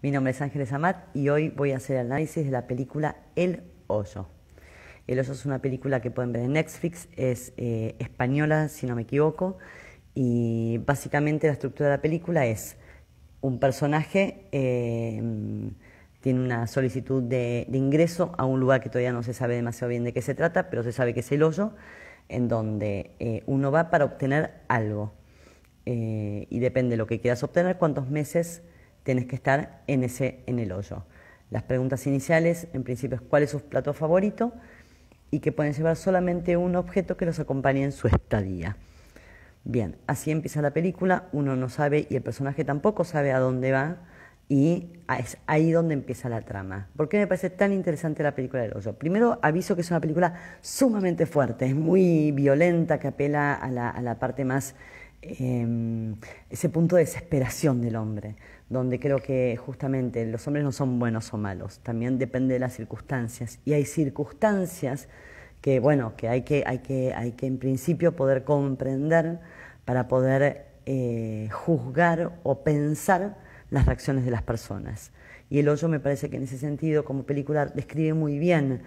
Mi nombre es Ángeles Amat y hoy voy a hacer el análisis de la película El Hoyo. El Hoyo es una película que pueden ver en Netflix, es española si no me equivoco, y básicamente la estructura de la película es un personaje tiene una solicitud de ingreso a un lugar que todavía no se sabe demasiado bien de qué se trata, pero se sabe que es el hoyo, en donde uno va para obtener algo. Y depende de lo que quieras obtener, cuántos meses tienes que estar en el hoyo. Las preguntas iniciales, en principio, es cuál es su plato favorito y que pueden llevar solamente un objeto que los acompañe en su estadía. Bien, así empieza la película, uno no sabe y el personaje tampoco sabe a dónde va, y es ahí donde empieza la trama. ¿Por qué me parece tan interesante la película del hoyo? Primero, aviso que es una película sumamente fuerte, es muy violenta, que apela a la parte más, ese punto de desesperación del hombre, donde creo que justamente los hombres no son buenos o malos, también depende de las circunstancias, y hay circunstancias que, bueno, que hay que en principio poder comprender para poder juzgar o pensar las reacciones de las personas. Y El Hoyo me parece que en ese sentido, como película, describe muy bien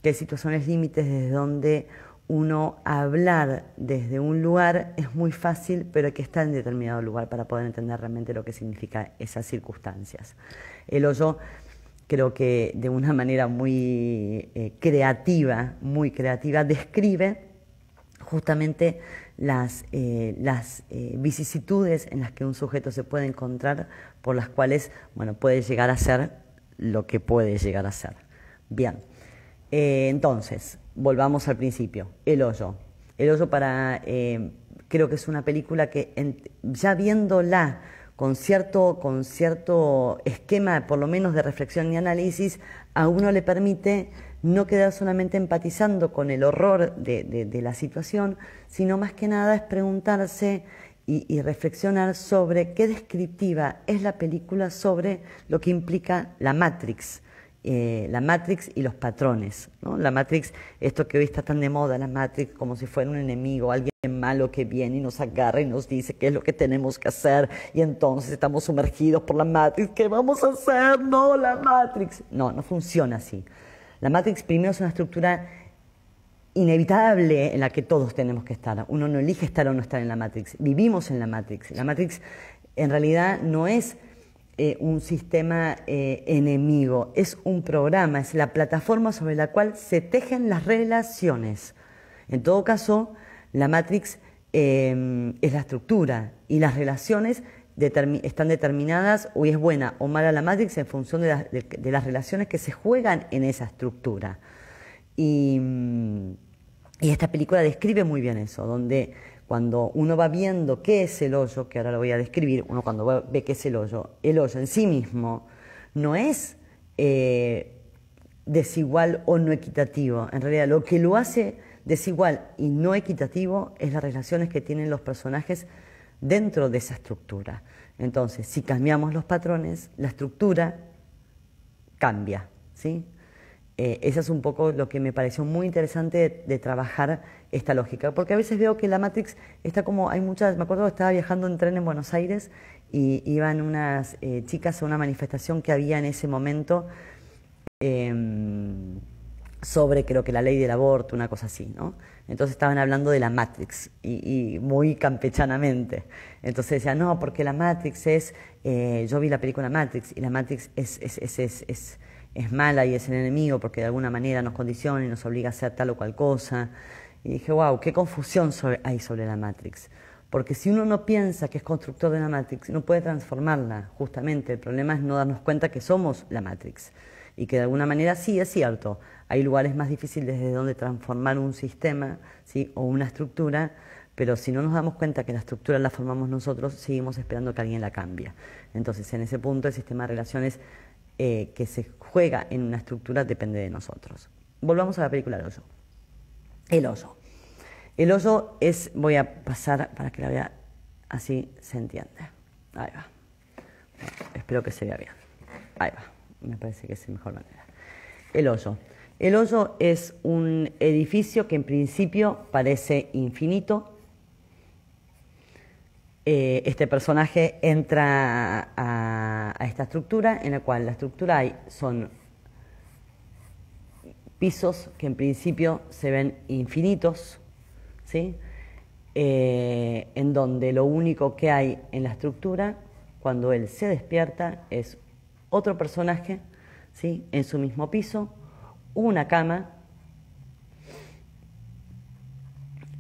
que hay situaciones límites desde donde uno hablar desde un lugar es muy fácil, pero hay que estar en determinado lugar para poder entender realmente lo que significa esas circunstancias. El Hoyo creo que de una manera muy creativa, describe justamente las vicisitudes en las que un sujeto se puede encontrar, por las cuales, bueno, puede llegar a ser lo que puede llegar a ser. Bien, entonces, volvamos al principio. El Hoyo. El Hoyo creo que es una película que ya viéndola con cierto esquema, por lo menos de reflexión y análisis, a uno le permite no quedar solamente empatizando con el horror de la situación, sino más que nada es preguntarse y reflexionar sobre qué descriptiva es la película sobre lo que implica la Matrix y los patrones, ¿no? La Matrix, esto que hoy está tan de moda, la Matrix como si fuera un enemigo, alguien malo que viene y nos agarra y nos dice qué es lo que tenemos que hacer, y entonces estamos sumergidos por la Matrix. ¿Qué vamos a hacer? No, la Matrix. No funciona así. La Matrix primero es una estructura inevitable en la que todos tenemos que estar. Uno no elige estar o no estar en la Matrix. Vivimos en la Matrix. La Matrix en realidad no es un sistema enemigo, es un programa, es la plataforma sobre la cual se tejen las relaciones. En todo caso, la Matrix es la estructura, y las relaciones están determinadas, o es buena o mala la Matrix en función de las relaciones que se juegan en esa estructura. Y esta película describe muy bien eso, donde cuando uno va viendo qué es el hoyo, que ahora lo voy a describir, uno cuando ve qué es el hoyo en sí mismo no es desigual o no equitativo. En realidad lo que lo hace desigual y no equitativo es las relaciones que tienen los personajes dentro de esa estructura. Entonces, si cambiamos los patrones, la estructura cambia, ¿sí? Eso es un poco lo que me pareció muy interesante de trabajar esta lógica, porque a veces veo que la Matrix está como, hay muchas, me acuerdo que estaba viajando en tren en Buenos Aires y iban unas chicas a una manifestación que había en ese momento sobre, creo que la ley del aborto, una cosa así, ¿no? Entonces estaban hablando de la Matrix y muy campechanamente. Entonces decían, no, porque la Matrix yo vi la película Matrix y la Matrix es mala y es el enemigo porque de alguna manera nos condiciona y nos obliga a hacer tal o cual cosa. Y dije, wow, qué confusión hay sobre la Matrix. Porque si uno no piensa que es constructor de la Matrix, no puede transformarla, justamente. El problema es no darnos cuenta que somos la Matrix. Y que de alguna manera sí es cierto, hay lugares más difíciles desde donde transformar un sistema, ¿sí? O una estructura, pero si no nos damos cuenta que la estructura la formamos nosotros, seguimos esperando que alguien la cambie. Entonces, en ese punto, el sistema de relaciones que se juega en una estructura depende de nosotros. Volvamos a la película El Hoyo. El Hoyo. El Hoyo es, voy a pasar para que la vea así se entiende. Ahí va. Espero que se vea bien. Ahí va. Me parece que es la mejor manera. El Hoyo. El Hoyo es un edificio que en principio parece infinito. Este personaje entra a esta estructura, en la cual la estructura son pisos que en principio se ven infinitos, ¿sí? En donde lo único que hay en la estructura, cuando él se despierta, es otro personaje, ¿sí? En su mismo piso, una cama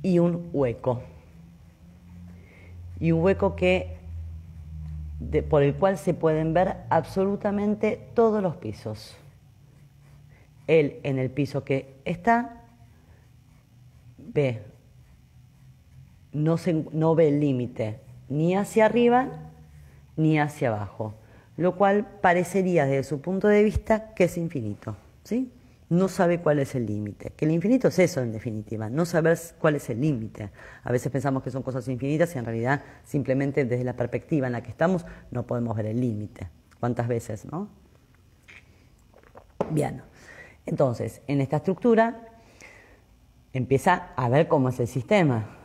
y un hueco. Y un hueco por el cual se pueden ver absolutamente todos los pisos. Él en el piso que está no ve el límite ni hacia arriba ni hacia abajo, lo cual parecería desde su punto de vista que es infinito, ¿sí? No sabe cuál es el límite, que el infinito es eso en definitiva, no saber cuál es el límite. A veces pensamos que son cosas infinitas y en realidad simplemente desde la perspectiva en la que estamos no podemos ver el límite. ¿Cuántas veces, no? Bien, entonces en esta estructura empieza a ver cómo es el sistema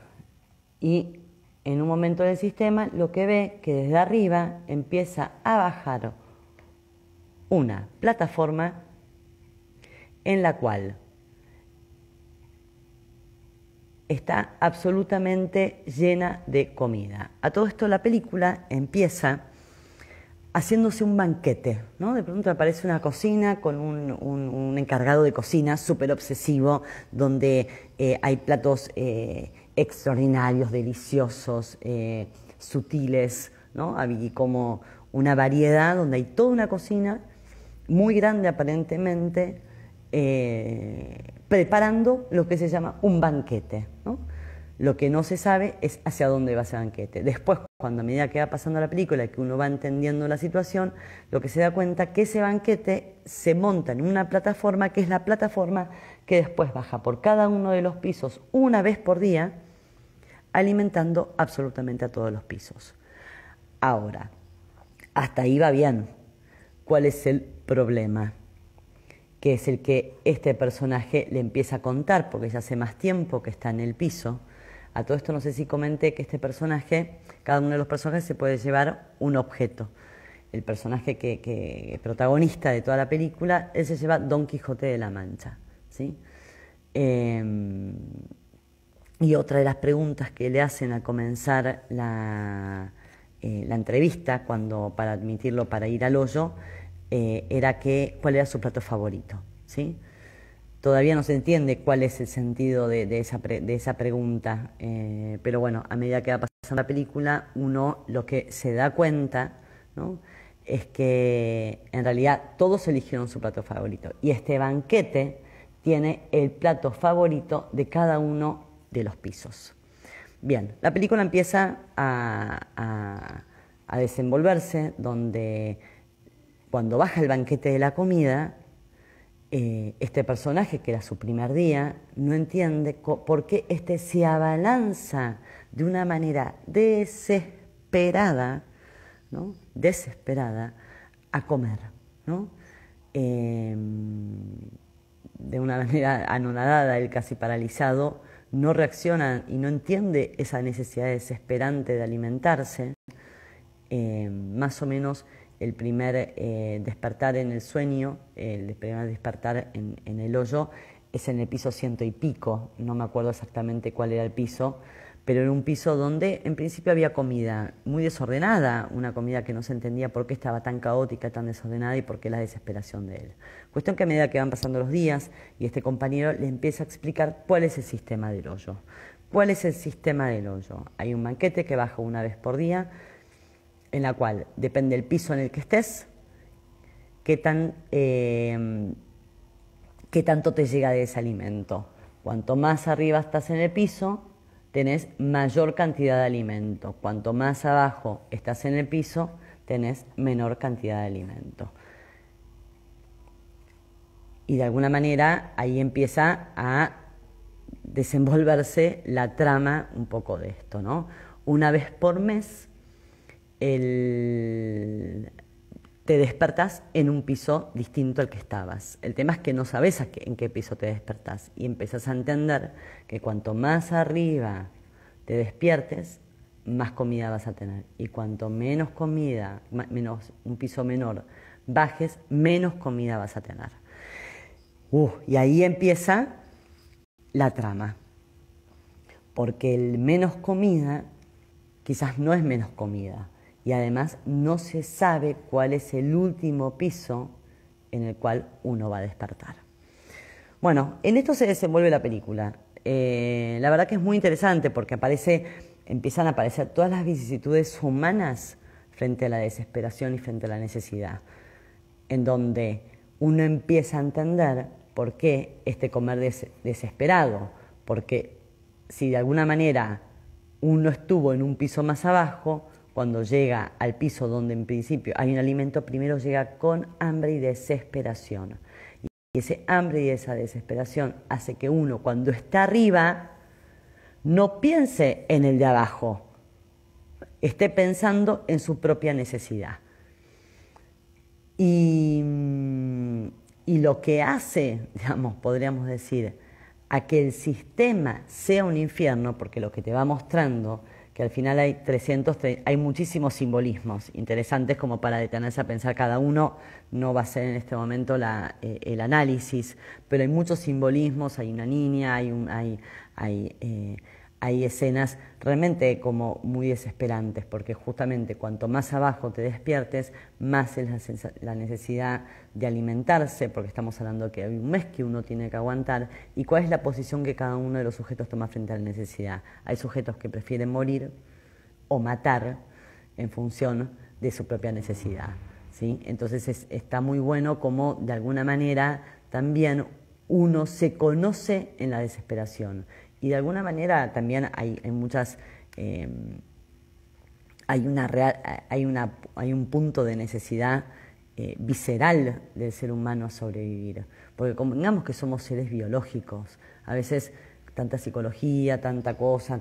y en un momento del sistema lo que ve que desde arriba empieza a bajar una plataforma en la cual está absolutamente llena de comida. A todo esto la película empieza haciéndose un banquete, ¿no? De pronto aparece una cocina con un encargado de cocina súper obsesivo, donde hay platos extraordinarios, deliciosos, sutiles, ¿no? Hay como una variedad donde hay toda una cocina muy grande aparentemente, preparando lo que se llama un banquete, ¿no? Lo que no se sabe es hacia dónde va ese banquete. Después, cuando a medida que va pasando la película y que uno va entendiendo la situación, lo que se da cuenta que ese banquete se monta en una plataforma que es la plataforma que después baja por cada uno de los pisos una vez por día, alimentando absolutamente a todos los pisos. Ahora, hasta ahí va bien. ¿Cuál es el problema? Que es el que este personaje le empieza a contar, porque ya hace más tiempo que está en el piso. A todo esto no sé si comenté que este personaje, cada uno de los personajes se puede llevar un objeto. El personaje que protagonista de toda la película, él se lleva Don Quijote de la Mancha, ¿sí? Y otra de las preguntas que le hacen al comenzar la entrevista, para admitirlo para ir al hoyo, era cuál era su plato favorito, ¿sí? Todavía no se entiende cuál es el sentido de esa pregunta, pero bueno, a medida que va pasando la película, uno lo que se da cuenta, ¿no?, es que en realidad todos eligieron su plato favorito y este banquete tiene el plato favorito de cada uno de los pisos. Bien, la película empieza a desenvolverse donde cuando baja el banquete de la comida, este personaje, que era su primer día, no entiende por qué se abalanza de una manera desesperada, ¿no?, desesperada a comer, ¿no? De una manera anonadada, él casi paralizado, no reacciona y no entiende esa necesidad desesperante de alimentarse. Más o menos el primer despertar en el sueño, el primer despertar en el hoyo, es en el piso 100 y pico, no me acuerdo exactamente cuál era el piso, pero era un piso donde en principio había comida muy desordenada, una comida que no se entendía por qué estaba tan caótica, tan desordenada y por qué la desesperación de él. Cuestión que a medida que van pasando los días y este compañero le empieza a explicar cuál es el sistema del hoyo. ¿Cuál es el sistema del hoyo? Hay un banquete que baja una vez por día, en la cual depende del piso en el que estés, qué tanto te llega de ese alimento. Cuanto más arriba estás en el piso, tenés mayor cantidad de alimento. Cuanto más abajo estás en el piso, tenés menor cantidad de alimento. Y de alguna manera ahí empieza a desenvolverse la trama un poco de esto, ¿no? Una vez por mes te despertás en un piso distinto al que estabas. El tema es que no sabes en qué piso te despertás y empezás a entender que cuanto más arriba te despiertes, más comida vas a tener. Y cuanto menos comida, menos un piso menor bajes, menos comida vas a tener. Y ahí empieza la trama. Porque el menos comida quizás no es menos comida. Y además no se sabe cuál es el último piso en el cual uno va a despertar. Bueno, en esto se desenvuelve la película. La verdad que es muy interesante porque empiezan a aparecer todas las vicisitudes humanas frente a la desesperación y frente a la necesidad, en donde uno empieza a entender por qué este comer desesperado, porque si de alguna manera uno estuvo en un piso más abajo, cuando llega al piso donde en principio hay un alimento, primero llega con hambre y desesperación. Y ese hambre y esa desesperación hace que uno, cuando está arriba, no piense en el de abajo, esté pensando en su propia necesidad. Y lo que hace, digamos, podríamos decir, a que el sistema sea un infierno, porque lo que te va mostrando, que al final hay muchísimos simbolismos interesantes como para detenerse a pensar cada uno, no va a ser en este momento el análisis, pero hay muchos simbolismos, hay una niña, hay escenas realmente como muy desesperantes, porque justamente cuanto más abajo te despiertes, más es la necesidad de alimentarse, porque estamos hablando de que hay un mes que uno tiene que aguantar, y cuál es la posición que cada uno de los sujetos toma frente a la necesidad. Hay sujetos que prefieren morir o matar en función de su propia necesidad, ¿sí? Entonces está muy bueno como de alguna manera también uno se conoce en la desesperación. Y de alguna manera también hay muchas, hay un punto de necesidad visceral del ser humano a sobrevivir. Porque digamos que somos seres biológicos, a veces tanta psicología, tanta cosa,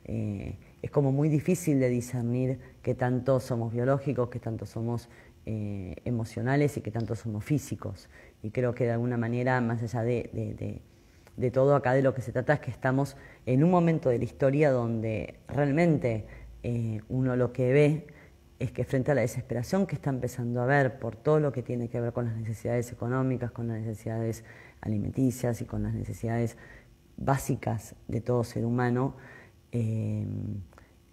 es como muy difícil de discernir qué tanto somos biológicos, qué tanto somos emocionales y qué tanto somos físicos. Y creo que de alguna manera, más allá de todo, acá de lo que se trata es que estamos en un momento de la historia donde realmente uno lo que ve es que frente a la desesperación que está empezando a ver por todo lo que tiene que ver con las necesidades económicas, con las necesidades alimenticias y con las necesidades básicas de todo ser humano,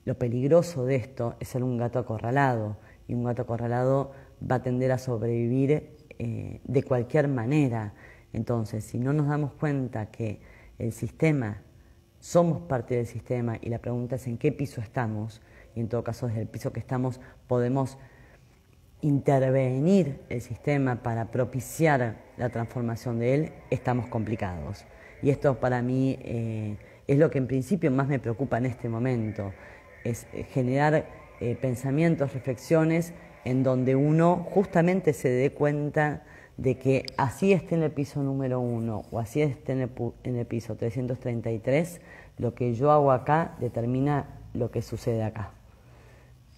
lo peligroso de esto es ser un gato acorralado, y un gato acorralado va a tender a sobrevivir de cualquier manera. Entonces, si no nos damos cuenta que el sistema, somos parte del sistema, y la pregunta es en qué piso estamos, y en todo caso desde el piso que estamos podemos intervenir el sistema para propiciar la transformación de él, estamos complicados. Y esto para mí es lo que en principio más me preocupa en este momento, es generar pensamientos, reflexiones en donde uno justamente se dé cuenta de que así esté en el piso número 1 o así esté en el piso 333, lo que yo hago acá determina lo que sucede acá.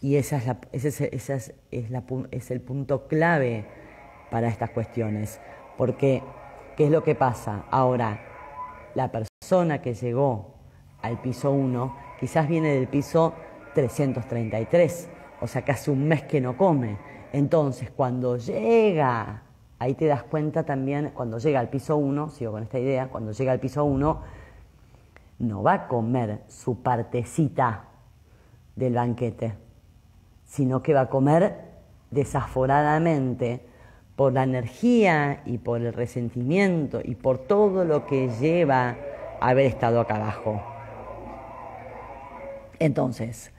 Y ese es el punto clave para estas cuestiones. Porque, ¿qué es lo que pasa? Ahora, la persona que llegó al piso 1 quizás viene del piso 333, o sea que hace un mes que no come. Entonces, cuando llega, ahí te das cuenta también, cuando llega al piso 1, sigo con esta idea, cuando llega al piso 1, no va a comer su partecita del banquete, sino que va a comer desaforadamente por la energía y por el resentimiento y por todo lo que lleva a haber estado acá abajo. Entonces,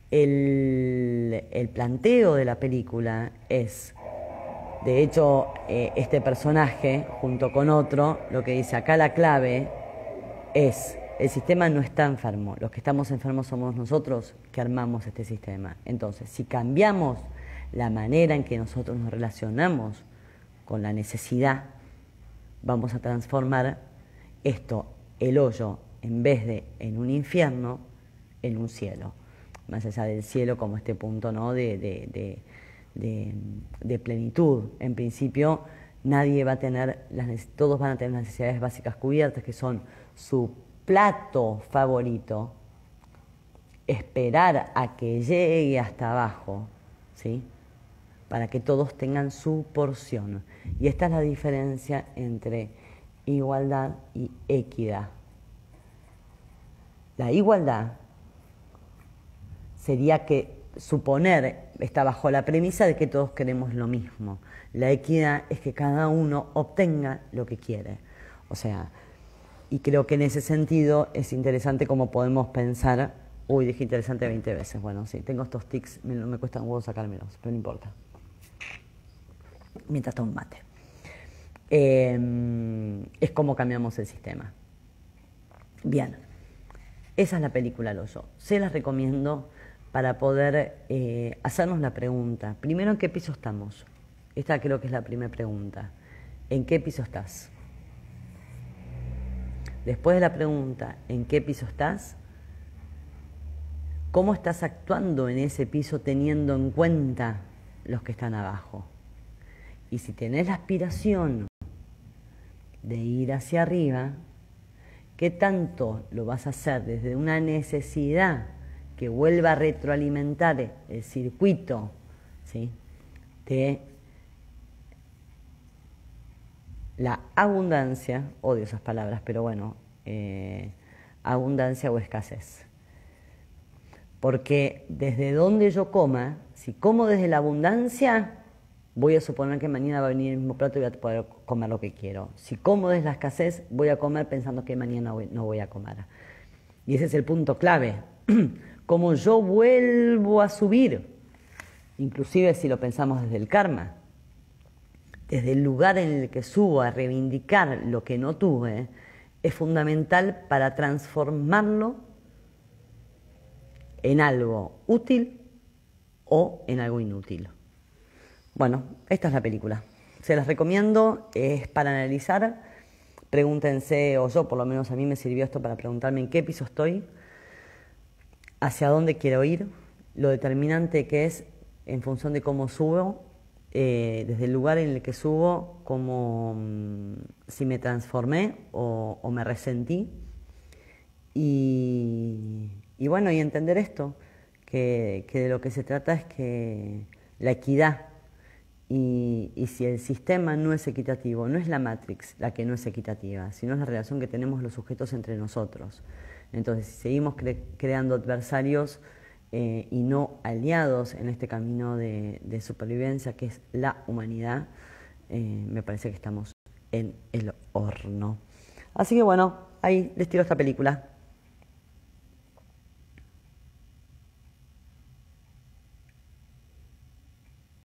el planteo de la película es, de hecho, este personaje, junto con otro, lo que dice acá la clave es, el sistema no está enfermo, los que estamos enfermos somos nosotros que armamos este sistema. Entonces, si cambiamos la manera en que nosotros nos relacionamos con la necesidad, vamos a transformar esto, el hoyo, en vez de en un infierno, en un cielo. Más allá del cielo como este punto, ¿no?, de plenitud. En principio, nadie va a tener todos van a tener las necesidades básicas cubiertas, que son su plato favorito, esperar a que llegue hasta abajo, ¿sí? Para que todos tengan su porción. Y esta es la diferencia entre igualdad y equidad. La igualdad sería que suponer, está bajo la premisa de que todos queremos lo mismo. La equidad es que cada uno obtenga lo que quiere. O sea, y creo que en ese sentido es interesante cómo podemos pensar. Uy, dije interesante 20 veces. Bueno, sí, tengo estos tics, me cuesta un huevo sacármelos, pero no importa. Mientras tomo un mate. Es como cambiamos el sistema. Bien, esa es la película El Hoyo. Se las recomiendo para poder hacernos la pregunta. Primero, ¿en qué piso estamos? Esta creo que es la primera pregunta. ¿En qué piso estás? Después de la pregunta, ¿en qué piso estás? ¿Cómo estás actuando en ese piso teniendo en cuenta los que están abajo? Y si tenés la aspiración de ir hacia arriba, ¿qué tanto lo vas a hacer desde una necesidad que vuelva a retroalimentar el circuito, ¿sí?, de la abundancia? Odio esas palabras, pero bueno, abundancia o escasez. Porque desde donde yo coma, si como desde la abundancia, voy a suponer que mañana va a venir el mismo plato y voy a poder comer lo que quiero. Si como desde la escasez, voy a comer pensando que mañana no voy a comer. Y ese es el punto clave. Como yo vuelvo a subir, inclusive si lo pensamos desde el karma, desde el lugar en el que subo a reivindicar lo que no tuve, es fundamental para transformarlo en algo útil o en algo inútil. Bueno, esta es la película. Se las recomiendo, es para analizar. Pregúntense, o yo por lo menos a mí me sirvió esto para preguntarme en qué piso estoy, hacia dónde quiero ir, lo determinante que es en función de cómo subo, desde el lugar en el que subo, como si me transformé o me resentí. Y bueno, y entender esto, que de lo que se trata es que la equidad, y si el sistema no es equitativo, no es la Matrix la que no es equitativa, sino es la relación que tenemos los sujetos entre nosotros. Entonces, si seguimos creando adversarios y no aliados en este camino de supervivencia que es la humanidad, me parece que estamos en el horno. Así que bueno, ahí les tiro esta película.